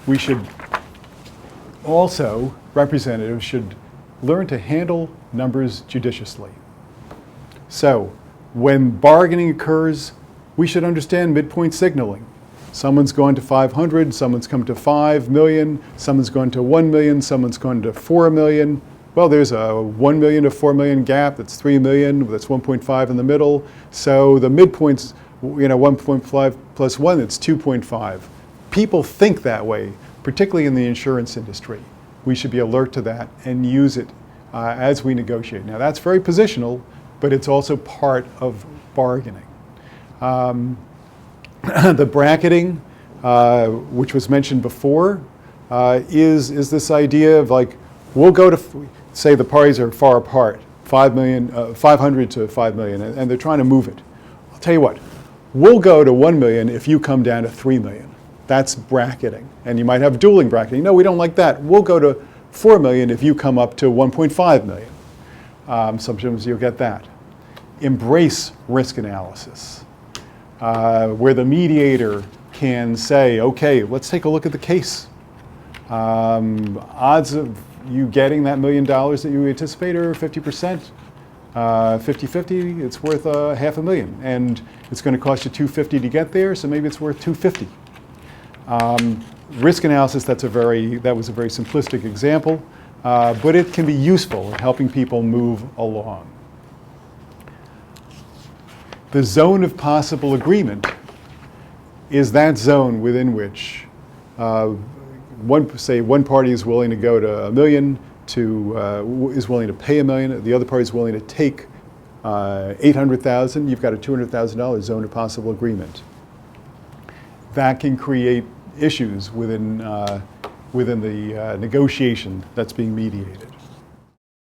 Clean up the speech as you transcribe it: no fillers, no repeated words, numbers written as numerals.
we should also, representatives should learn to handle numbers judiciously. So when bargaining occurs, we should understand midpoint signaling. Someone's gone to 500, someone's come to 5 million, someone's gone to 1 million, someone's gone to 4 million. Well, there's a 1 million to 4 million gap, that's 3 million, that's 1.5 in the middle. So the midpoint's 1.5 plus 1, it's 2.5. People think that way, particularly in the insurance industry. We should be alert to that and use it as we negotiate. Now that's very positional, but it's also part of bargaining. The bracketing, which was mentioned before, is this idea of like, we'll go to, say the parties are far apart, 500 to 5 million, and they're trying to move it. I'll tell you what, we'll go to 1 million if you come down to 3 million. That's bracketing. And you might have dueling bracketing. No, we don't like that. We'll go to 4 million if you come up to 1.5 million. Sometimes you'll get that. Embrace risk analysis, where the mediator can say, okay, let's take a look at the case. Odds of you getting that $1 million that you anticipate are 50%. 50-50, it's worth $500,000, and it's going to cost you $250 to get there, so maybe it's worth $250. Risk analysis, that was a very simplistic example, but it can be useful in helping people move along. The zone of possible agreement is that zone within which one party is willing to go to $1 million, is willing to pay $1 million, the other party is willing to take $800,000. You've got a $200,000 zone of possible agreement. That can create issues within the negotiation that's being mediated.